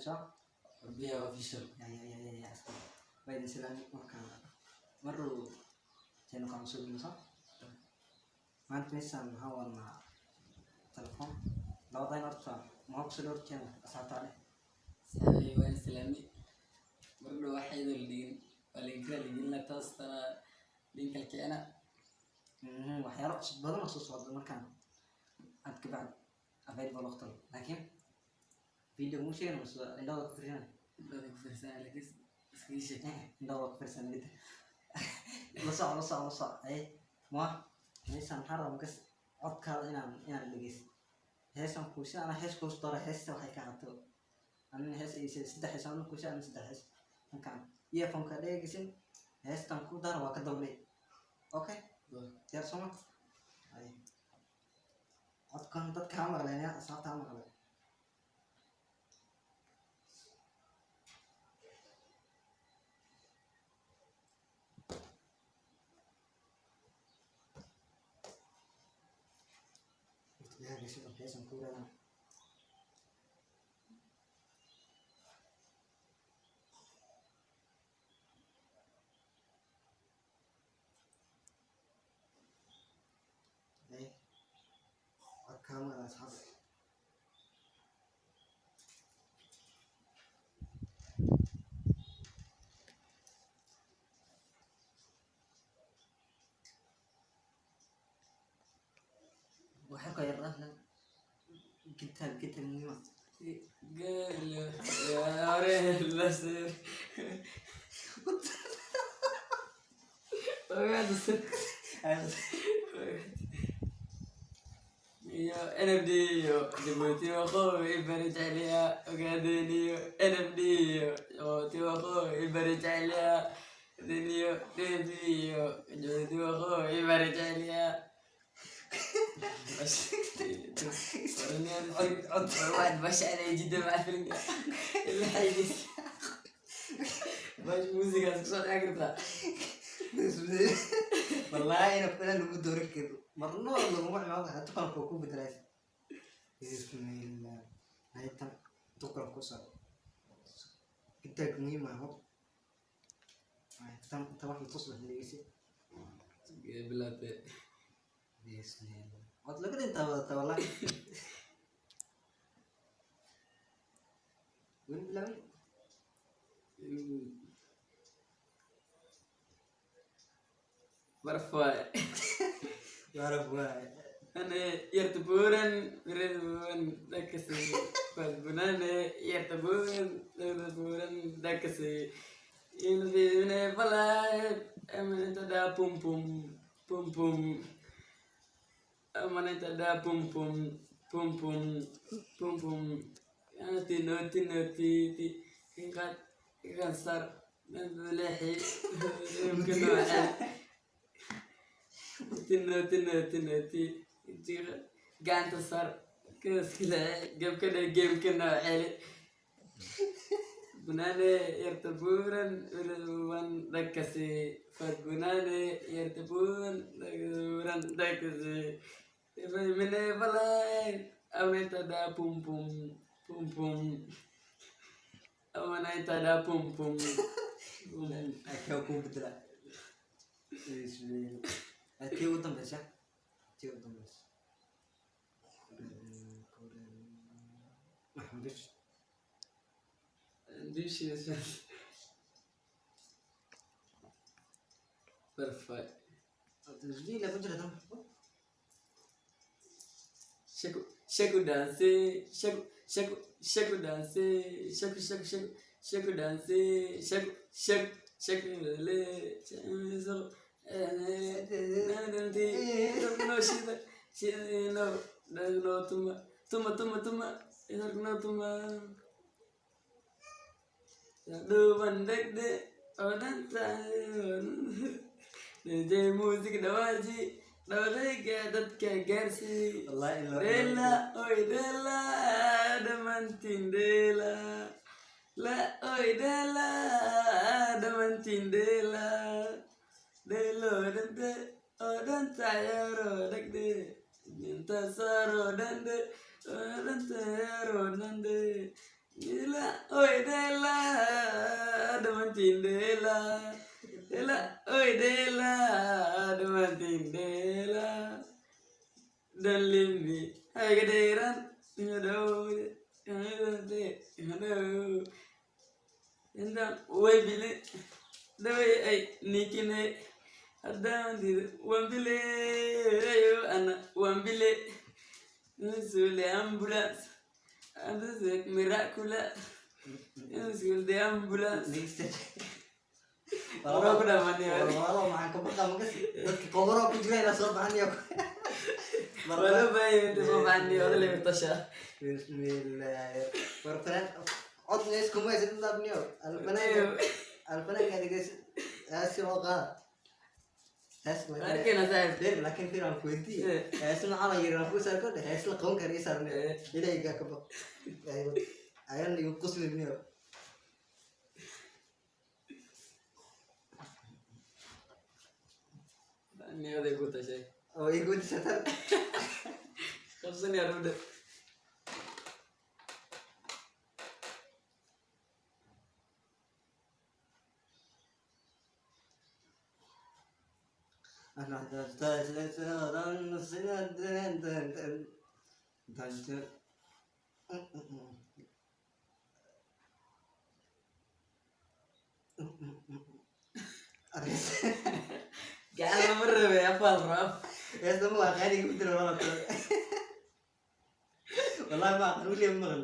صح؟ بيها اوفيشال يا أسكت بعد سلام مكان مرة كانوا كانوا سوبر صح؟ ما أنت مثلا هوا مع تلفون لو ضاين أرتا ما هو بسلور كان أسعت عليه سامي وين سلامي برضه واحد اللي اللينك اللي تاستنا لينك الكيانة وحيرق بدل ما صوص المكان أنت بعد أفيد بالأخطر لكن فيديو مو شيء بس عندنا كفرنا بدك فرسان لك سكريشة عندنا كفرنا جدا لصع أي ما هيسان حرام كس عكار إنا لجيس هيسان كوشة أنا هيس كوش طار هيس وحي كعتو أنا هيس إيش سد هيسان كوشة أنا سد هيس مكان يفهم كده جيسين هيس تنكو دار وكدولي أوكي يا سمع أي عكار تد كامر لأني أصعد كامر لأ يا جيسين هيسان كورا أي كاميرا أصحاب وحكى يا الرهلة كتاب مهمة قال يا ريت بس انا بدي جبوتي واخوي برج عليها وقعدني انا بدي جبوتي واخوي برج عليها دنيا دنيا جبوتي واخوي برج عليها بس واحد باش علي جدا مع الفيلم اللي حيجي باش موسيقى صوت عقربها والله أنا فعلا لو بدورك كده مرة لو ما عملت حتى كان كوكو بدراسة بسم الله هاي تم تقرأ كوسا كتاب مهمة هو هاي تم واحد تصلح ليسي بلاد بسم الله أطلق أنت والله وين بلاوي مرفوع يعرف واحد أنا يرتبون دكسي فالبنانة يرتبون دكسي من فلاي أمن تدا بوم بوم بوم بوم أمن تدا بوم بوم بوم بوم بوم بوم تي كان صار من لحي يمكن واحد تنتي قاعد تصار كذا كده جيم كنا عالي بنانة يرتبون ولون دكسي فبنانة يرتبون دكسي من فلاين أو نتدا بوم بوم بوم بوم أو نتدا بوم بوم بوم أكيد بدرا أكيد وتم بس أكيد وتم بس ما حمدش ديش برفاي تجدي لا بدرا تم شكو دانسي شكو دانسي شكو دانسي شكو لي شكو no she no tuma no tuma do bandek de odan de music dawaji dawrega dadka gaarsi dela oy dela damantin dela la oy dela damantin dela delo dente odan tayaro dagde minta saro dande odan tayaro dande Dela, oi dela, damantin dela. Dela, oi dela, damantin dela. Dan limbi, hai gederan, ngado, ngado. Endan, oi bile, dawai ai nikine. Adam di wambile, ayo ana wambile. Nusule ambulance. Ambulance miraculous. Nusule ambulance. Liste. Orang aku dah mandi. Walau makan kebakar mungkin kobor aku juga yang langsung mandi aku. Walau bayi itu mau mandi orang lebih tasya. Bismillah. Berperan. Otnes kumai itu tak ni. Alpana kan guys. Asyik wakar. Asyik. Lagi nasa. Dia lakin firman kuinti. Asyik nak ala yiran aku sar kau. Asyik kau kari sar ni. Ini iga kebak. Ayan diukus ni ni. Ni ada ikut tasya. Oh ikut setan. Kau sini ada udah. Anak dan sinar dan Jangan nomor apa Raf? ya semua kali ikut orang tu. Walau mak nulis mal.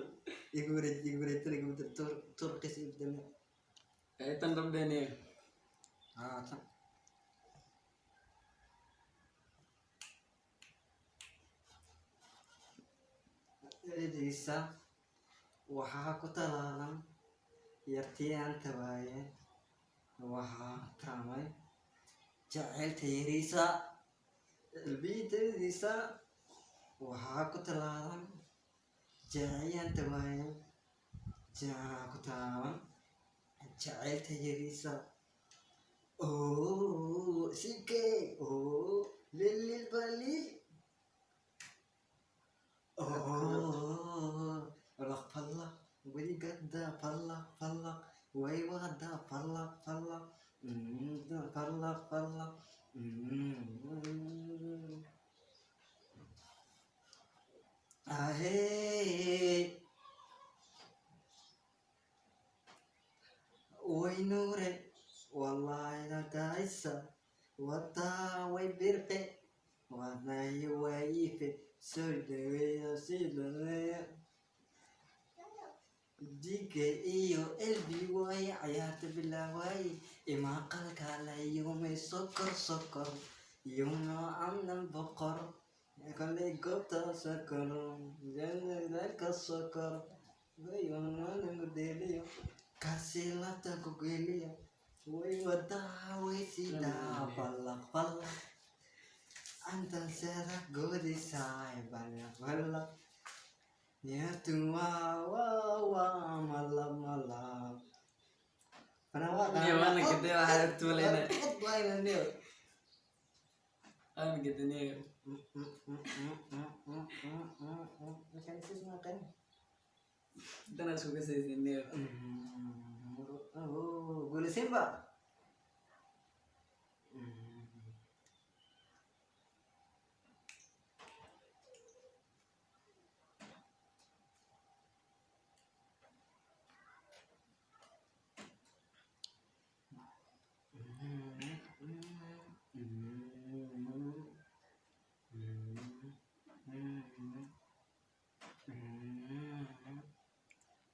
Ikut tur kesih itu. Tandem deh ni. Ah, Risa, waxaa ku talaalan yartiyaan tabaaye waxaa taamay jacaylta yariisa qalbiyadiisa waxaa ku talaalan jacayaan tabaaye jaa ku taaban jacaylta yariisa oo sikee oo lilil baliil Oh, palak palak, wadi gada palak palak, way wada palak palak, palak palak, ahey, way nure, wallahi la taisa, wata way birpe, wallahi way ife. Sudahnya sidahnya jika iyo elbi way ayat bilaway imakal kala yung may sokor yung naam bokor kala gota sakor jangan ka sokor yung nang deli kasih lata kugeli way wadawi sida palak palak Antal serak godi say banyak balak ya tua wa malam Pernah kan? Gimana gitu harus tulen. Lain dia. Gitu nih. Makan sih makan. Kita nak suka sih sini. Oh, Gulled simba.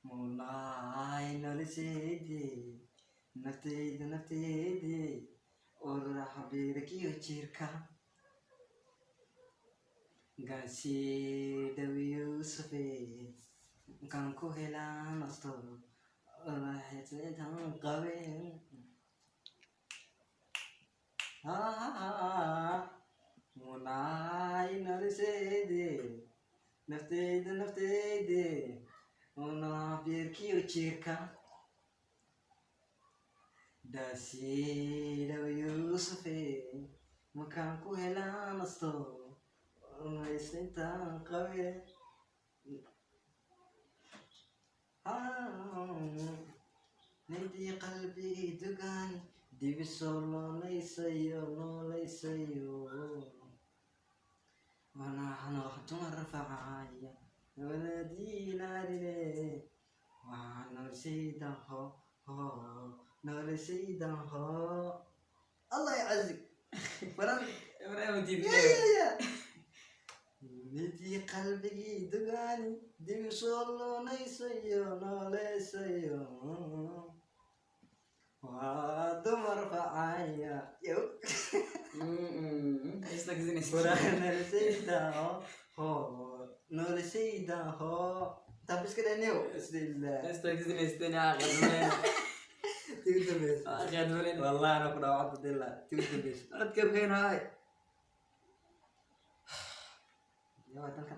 Mulai nalisidi naftidi orang habis kiucirka gasi dewi Yusufi kangku hilang nasto orang itu tang kawin mulai nalisidi naftidi Ona birki ucirka dasi dawi Yusufi makanku helan asto ona isenta kawe nidii qalbigii dugaani dibisoo noolaysayo wanaxno dumar rafacaya waladiinaadile waxaa noloshaydan ho allah yacazig baran nidii qalbigii dugaani dibisoo noolaysayo waa dumar facaya yo noloshaydan ho tabiska dhaniyo والله انا كنا وعدت دلها تيجي بس اركب هنا هاي يا ولد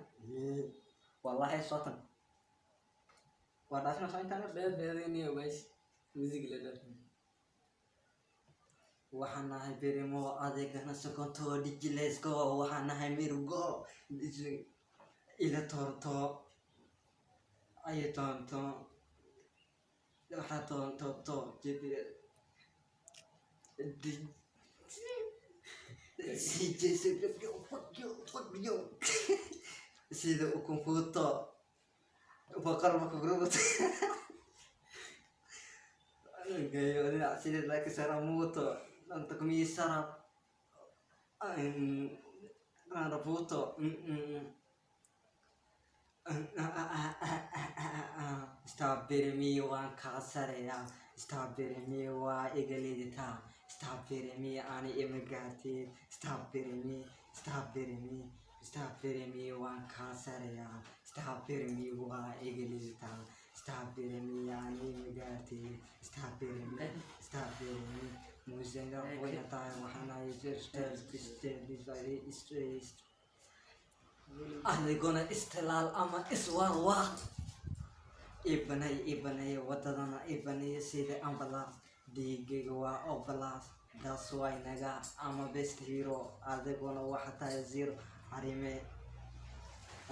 والله صوتن وضعنا صوت انا بيريني وبس ميوزك لده waxaan nahay berimo adeegana sokonto dijileesko waxaan nahay mirugo ila torto ay tonto waxaa tonto jidi fuck you sida ukun futo faqar ma kuruto gayo ina sida laki saramuto anta kumi sarap ana futo strawberry waan kaa sareeyaa strawberry waa igalidita strawberry ani imagaartid strawberry waan kaa sareeyaa strawberry waa igalidita strawberry ani imagaartid strawberry musenga wayna tahay waxaan ay stress adigona istilaal ama iswaa ibanay wadadana ibanay sida ambulance dhiigayga waa obalaas that's why naga ama best hero adigona waxa tahay zero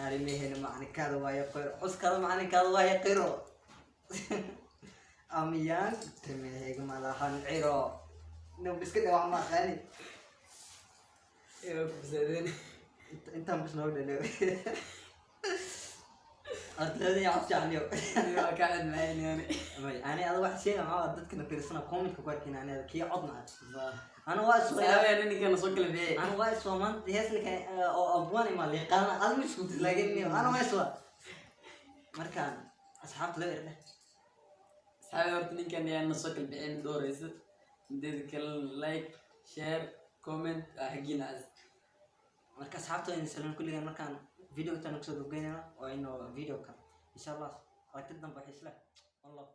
arimaheena macnikaada waa yaqir uskada macnikaada waa yaqiro amiyaan tamehega malahan ciro biska dhawac ma qani iyo kusadeen intaan bas noo dhaleeyo أتلاقي عطش عليه. أيوة كان معين يعني. أنا هذا واحد شيء معاه ضد كنا في السنة كوميك كواركين أنا كي عضنا. أنا واقف. أنا إني كنا صقل فيه. أنا واقف ومن هيس اللي كان أبواني مالي قالنا أنا مش كنت تلاقيني أنا واقف. مركان أصحاب تلاقي ده. أصحابي ورتني كان يعني صقل بعين دور يصير. ندير كل لايك شير كومنت حقينا عز. مركز أصحاب تاني نسلم كل جمرة كان فيديو تاني كسر بقينا وإنه فيديو كان إن شاء الله. أكيد نبغى حسله. والله.